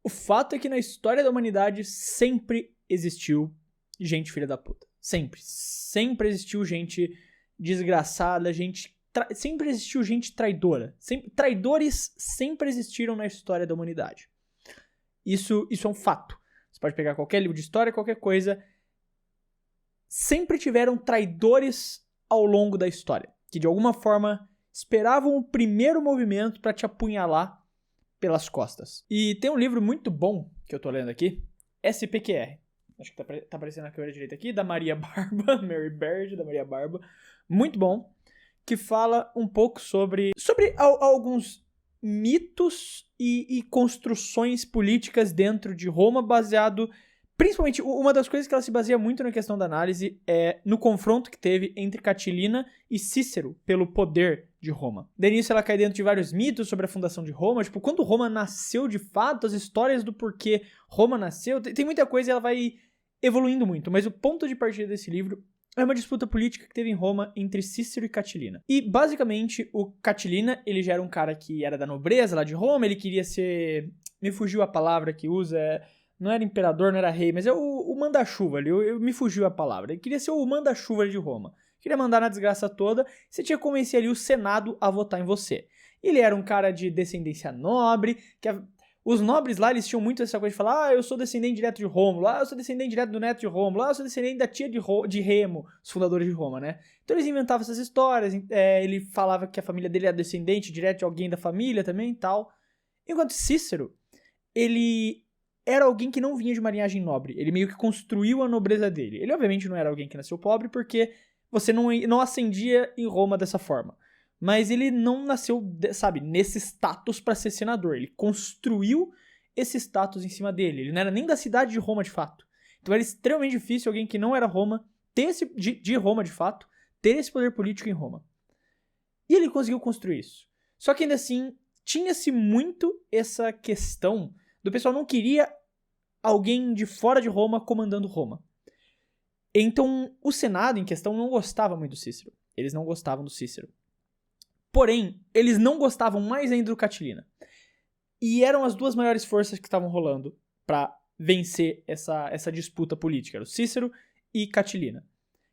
O fato é que na história da humanidade sempre existiu gente filha da puta. Sempre. Sempre existiu gente desgraçada, sempre existiu gente traidora. Traidores sempre existiram na história da humanidade. Isso é um fato. Você pode pegar qualquer livro de história, qualquer coisa. Sempre tiveram traidores ao longo da história, que de alguma forma esperavam o primeiro movimento para te apunhalar pelas costas. E tem um livro muito bom que eu tô lendo aqui, SPQR. Acho que tá aparecendo na câmera direita aqui, da Maria Barba, Mary Baird, da Maria Barba. Muito bom, que fala um pouco sobre alguns mitos e construções políticas dentro de Roma, baseado... Principalmente, uma das coisas que ela se baseia muito na questão da análise é no confronto que teve entre Catilina e Cícero pelo poder de Roma. Daí nisso ela cai dentro de vários mitos sobre a fundação de Roma, tipo, quando Roma nasceu de fato, as histórias do porquê Roma nasceu, tem muita coisa e ela vai evoluindo muito, mas o ponto de partida desse livro é uma disputa política que teve em Roma entre Cícero e Catilina. E, basicamente, o Catilina, ele já era um cara que era da nobreza lá de Roma, ele queria ser... Me fugiu a palavra que usa... Não era imperador, não era rei, mas é o manda-chuva ali, me fugiu a palavra. Ele queria ser o manda-chuva de Roma. Queria mandar na desgraça toda, você tinha que convencer ali o Senado a votar em você. Ele era um cara de descendência nobre, os nobres lá, eles tinham muito essa coisa de falar, eu sou descendente direto de Rômulo, eu sou descendente direto do neto de Rômulo, eu sou descendente da tia de Remo, os fundadores de Roma, né? Então eles inventavam essas histórias, ele falava que a família dele era descendente direto de alguém da família também e tal. Enquanto Cícero, ele... era alguém que não vinha de uma linhagem nobre. Ele meio que construiu a nobreza dele. Ele, obviamente, não era alguém que nasceu pobre, porque você não ascendia em Roma dessa forma. Mas ele não nasceu, sabe, nesse status para ser senador. Ele construiu esse status em cima dele. Ele não era nem da cidade de Roma, de fato. Então era extremamente difícil alguém que não era Roma, de Roma, de fato, ter esse poder político em Roma. E ele conseguiu construir isso. Só que ainda assim, tinha-se muito essa questão... do pessoal não queria alguém de fora de Roma comandando Roma. Então, o Senado em questão não gostava muito do Cícero. Eles não gostavam do Cícero. Porém, eles não gostavam mais ainda do Catilina. E eram as duas maiores forças que estavam rolando para vencer essa disputa política. Era o Cícero e Catilina.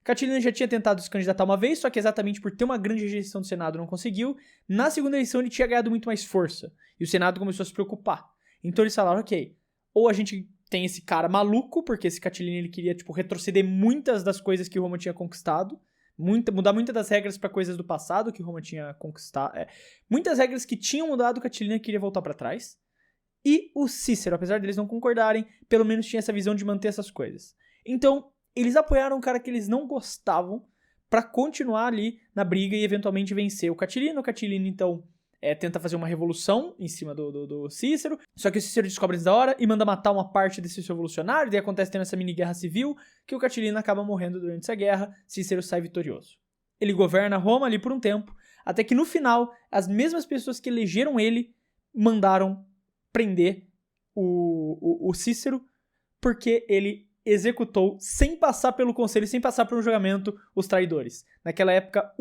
Catilina já tinha tentado se candidatar uma vez, só que exatamente por ter uma grande rejeição do Senado não conseguiu. Na segunda eleição ele tinha ganhado muito mais força. E o Senado começou a se preocupar. Então eles falaram, ok, ou a gente tem esse cara maluco, porque esse Catilina ele queria, tipo, retroceder muitas das coisas que Roma tinha conquistado, mudar muitas das regras para coisas do passado que Roma tinha conquistado, muitas regras que tinham mudado, o Catilina queria voltar para trás, e o Cícero, apesar deles não concordarem, pelo menos tinha essa visão de manter essas coisas. Então, eles apoiaram um cara que eles não gostavam para continuar ali na briga e eventualmente vencer o Catilina, então... tenta fazer uma revolução em cima do Cícero, só que o Cícero descobre isso da hora e manda matar uma parte desses revolucionários, e acontece tendo essa mini guerra civil, que o Catilina acaba morrendo durante essa guerra, Cícero sai vitorioso. Ele governa Roma ali por um tempo, até que no final, as mesmas pessoas que elegeram ele, mandaram prender o Cícero, porque ele executou, sem passar pelo conselho, sem passar por um julgamento, os traidores. Naquela época,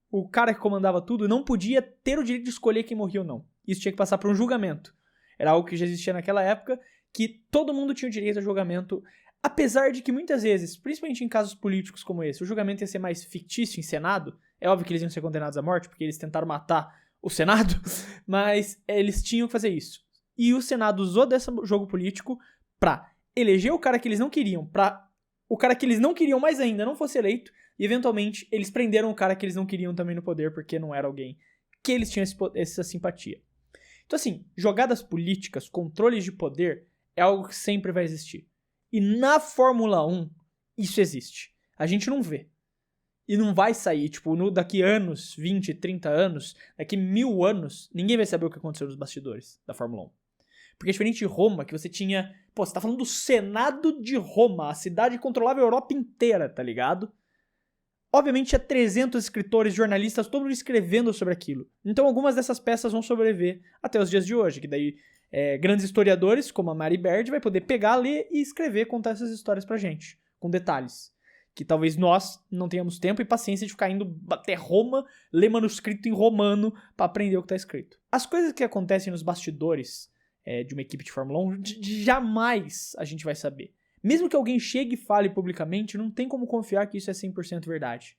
o cara que comandava tudo não podia ter o direito de escolher quem morria ou não. Isso tinha que passar por um julgamento. Era algo que já existia naquela época, que todo mundo tinha o direito a julgamento, apesar de que muitas vezes, principalmente em casos políticos como esse, o julgamento ia ser mais fictício, encenado. É óbvio que eles iam ser condenados à morte, porque eles tentaram matar o Senado, mas eles tinham que fazer isso. E o Senado usou desse jogo político pra eleger o cara que eles não queriam, pra o cara que eles não queriam mais ainda não fosse eleito, e eventualmente eles prenderam o cara que eles não queriam também no poder, porque não era alguém que eles tinham essa simpatia. Então assim, jogadas políticas, controles de poder, é algo que sempre vai existir. E na Fórmula 1, isso existe. A gente não vê. E não vai sair, tipo, daqui anos, 20, 30 anos, daqui 1000 anos, ninguém vai saber o que aconteceu nos bastidores da Fórmula 1. Porque é diferente de Roma, que você tinha... Pô, você tá falando do Senado de Roma, a cidade que controlava a Europa inteira, tá ligado? Obviamente tinha 300 escritores, jornalistas, todo mundo escrevendo sobre aquilo. Então algumas dessas peças vão sobreviver até os dias de hoje, que daí grandes historiadores, como a Mary Baird, vai poder pegar, ler e escrever, contar essas histórias pra gente, com detalhes. Que talvez nós não tenhamos tempo e paciência de ficar indo até Roma, ler manuscrito em romano pra aprender o que tá escrito. As coisas que acontecem nos bastidores de uma equipe de Fórmula 1, jamais a gente vai saber. Mesmo que alguém chegue e fale publicamente, não tem como confiar que isso é 100% verdade.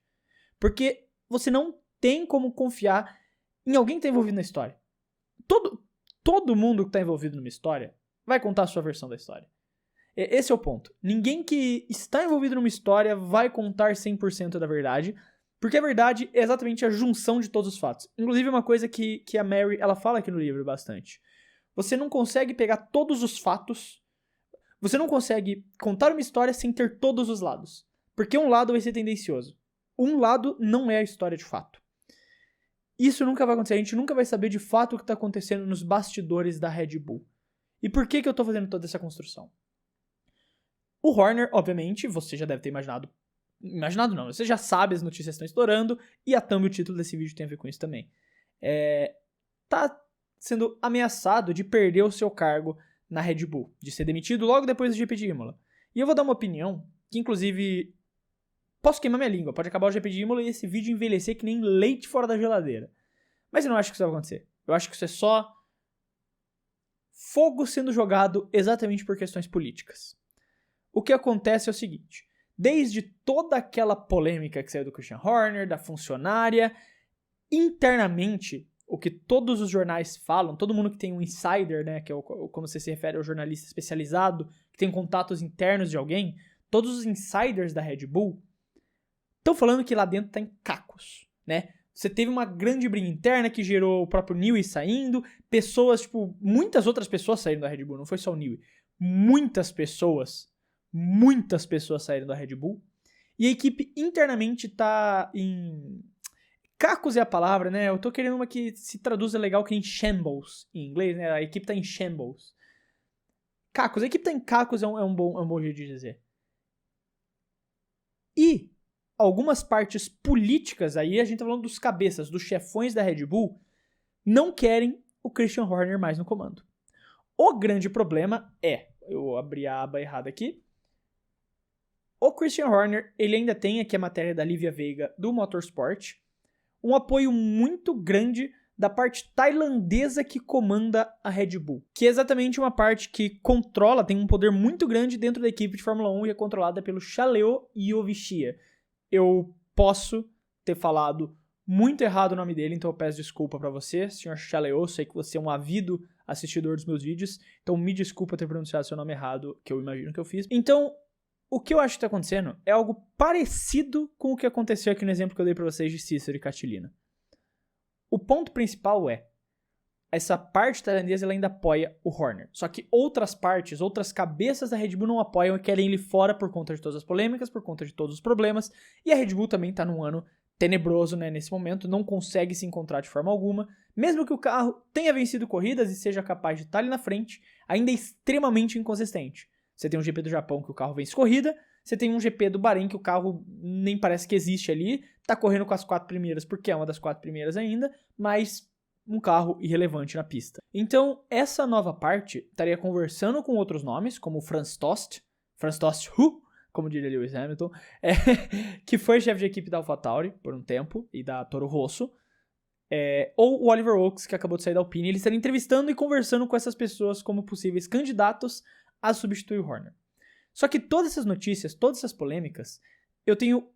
Porque você não tem como confiar em alguém que está envolvido na história. Todo mundo que está envolvido numa história vai contar a sua versão da história. Esse é o ponto. Ninguém que está envolvido numa história vai contar 100% da verdade, porque a verdade é exatamente a junção de todos os fatos. Inclusive, uma coisa que a Mary ela fala aqui no livro bastante. Você não consegue pegar todos os fatos, você não consegue contar uma história sem ter todos os lados. Porque um lado vai ser tendencioso. Um lado não é a história de fato. Isso nunca vai acontecer. A gente nunca vai saber de fato o que está acontecendo nos bastidores da Red Bull. E por que eu estou fazendo toda essa construção? O Horner, obviamente, você já deve ter imaginado. Imaginado não, você já sabe, as notícias estão estourando. E a thumb e o título desse vídeo tem a ver com isso também. Tá sendo ameaçado de perder o seu cargo na Red Bull. De ser demitido logo depois do GP de Imola. E eu vou dar uma opinião que, inclusive, posso queimar minha língua. Pode acabar o GP de Imola e esse vídeo envelhecer que nem leite fora da geladeira. Mas eu não acho que isso vai acontecer. Eu acho que isso é só fogo sendo jogado exatamente por questões políticas. O que acontece é o seguinte. Desde toda aquela polêmica que saiu do Christian Horner, da funcionária, internamente, o que todos os jornais falam, todo mundo que tem um insider, né, que é como você se refere ao jornalista especializado, que tem contatos internos de alguém, todos os insiders da Red Bull estão falando que lá dentro tá em cacos, né? Você teve uma grande briga interna que gerou o próprio Newey saindo, pessoas, muitas outras pessoas saíram da Red Bull, não foi só o Newey. Muitas pessoas saíram da Red Bull. E a equipe internamente tá em... Cacos é a palavra, né? Eu tô querendo uma que se traduza legal que em shambles, em inglês, né? A equipe tá em shambles. Cacos, a equipe tá em cacos é um bom jeito de dizer. E algumas partes políticas, aí a gente tá falando dos cabeças, dos chefões da Red Bull, não querem o Christian Horner mais no comando. O grande problema é, eu abri a aba errada aqui, o Christian Horner, ele ainda tem aqui a matéria da Lívia Veiga do Motorsport, um apoio muito grande da parte tailandesa que comanda a Red Bull, que é exatamente uma parte que controla, tem um poder muito grande dentro da equipe de Fórmula 1 e é controlada pelo Chaleo Yovichia. Eu posso ter falado muito errado o nome dele, então eu peço desculpa pra você, Sr. Chaleo, sei que você é um ávido assistidor dos meus vídeos, então me desculpa ter pronunciado seu nome errado, que eu imagino que eu fiz. Então, o que eu acho que tá acontecendo é algo parecido com o que aconteceu aqui no exemplo que eu dei pra vocês de Cícero e Catilina. O ponto principal é, essa parte tailandesa ela ainda apoia o Horner. Só que outras partes, outras cabeças da Red Bull não apoiam e querem ele fora por conta de todas as polêmicas, por conta de todos os problemas. E a Red Bull também tá num ano tenebroso, né, nesse momento, não consegue se encontrar de forma alguma. Mesmo que o carro tenha vencido corridas e seja capaz de estar ali na frente, ainda é extremamente inconsistente. Você tem um GP do Japão que o carro vence corrida, você tem um GP do Bahrein que o carro nem parece que existe ali, tá correndo com as 4 primeiras porque é uma das 4 primeiras ainda, mas um carro irrelevante na pista. Então, essa nova parte estaria conversando com outros nomes, como o Franz Tost Who, como diria Lewis Hamilton, que foi chefe de equipe da AlphaTauri por um tempo, e da Toro Rosso, ou o Oliver Oaks, que acabou de sair da Alpine. Eles estariam entrevistando e conversando com essas pessoas como possíveis candidatos a substituir o Horner. Só que todas essas notícias, todas essas polêmicas, eu tenho...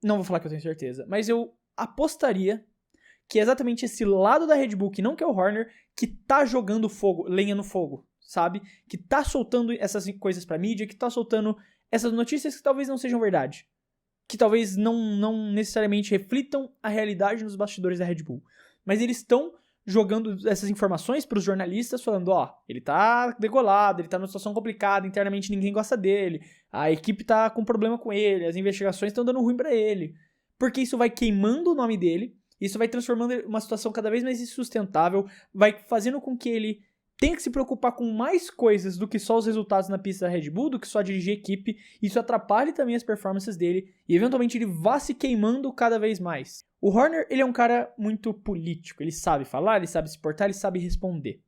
Não vou falar que eu tenho certeza, mas eu apostaria que é exatamente esse lado da Red Bull, que não quer o Horner, que tá jogando fogo, lenha no fogo, sabe? Que tá soltando essas coisas pra mídia, que tá soltando essas notícias que talvez não sejam verdade. Que talvez não necessariamente reflitam a realidade nos bastidores da Red Bull. Mas eles estão jogando essas informações pros jornalistas, falando, ele tá degolado, ele tá numa situação complicada, internamente ninguém gosta dele, a equipe tá com problema com ele, as investigações estão dando ruim pra ele. Porque isso vai queimando o nome dele, isso vai transformando uma situação cada vez mais insustentável, vai fazendo com que ele tenha que se preocupar com mais coisas do que só os resultados na pista da Red Bull, do que só dirigir equipe. Isso atrapalha também as performances dele e eventualmente ele vá se queimando cada vez mais. O Horner, ele é um cara muito político, ele sabe falar, ele sabe se portar, ele sabe responder.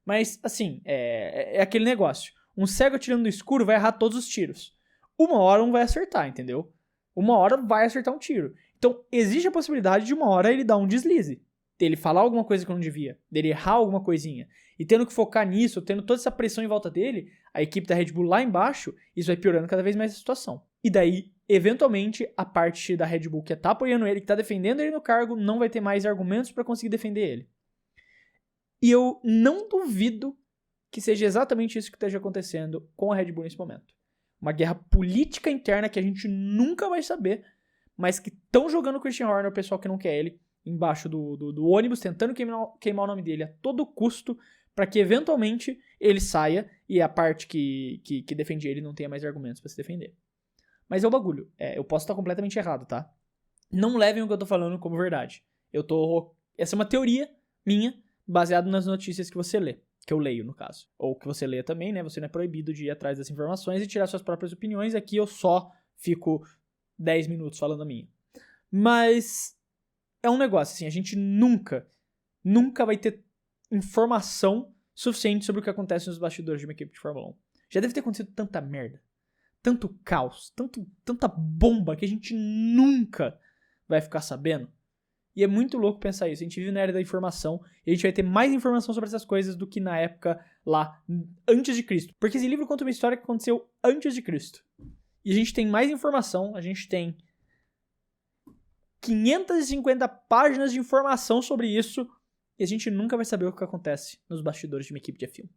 Mas, assim, é aquele negócio. Um cego atirando no escuro vai errar todos os tiros. Uma hora um vai acertar, entendeu? Uma hora vai acertar um tiro. Então, existe a possibilidade de uma hora ele dar um deslize. dele falar alguma coisa que não devia, dele errar alguma coisinha, e tendo que focar nisso, tendo toda essa pressão em volta dele, a equipe da Red Bull lá embaixo, isso vai piorando cada vez mais a situação. E daí, eventualmente, a parte da Red Bull que tá apoiando ele, que tá defendendo ele no cargo, não vai ter mais argumentos para conseguir defender ele. E eu não duvido que seja exatamente isso que esteja acontecendo com a Red Bull nesse momento. Uma guerra política interna que a gente nunca vai saber, mas que estão jogando o Christian Horner, o pessoal que não quer ele, embaixo do ônibus, tentando queimar o nome dele a todo custo, para que eventualmente ele saia e a parte que defende ele não tenha mais argumentos para se defender. Mas é o bagulho. Eu posso estar completamente errado, tá? Não levem o que eu tô falando como verdade. Essa é uma teoria minha, baseada nas notícias que você lê. Que eu leio, no caso. Ou que você lê também, né? Você não é proibido de ir atrás dessas informações e tirar suas próprias opiniões. Aqui eu só fico 10 minutos falando a minha. Mas é um negócio, assim, a gente nunca vai ter informação suficiente sobre o que acontece nos bastidores de uma equipe de Fórmula 1. Já deve ter acontecido tanta merda, tanto caos, tanta bomba que a gente nunca vai ficar sabendo. E é muito louco pensar isso. A gente vive na era da informação e a gente vai ter mais informação sobre essas coisas do que na época lá, antes de Cristo. Porque esse livro conta uma história que aconteceu antes de Cristo. E a gente tem mais informação, a gente tem 550 páginas de informação sobre isso e a gente nunca vai saber o que acontece nos bastidores de uma equipe de F1.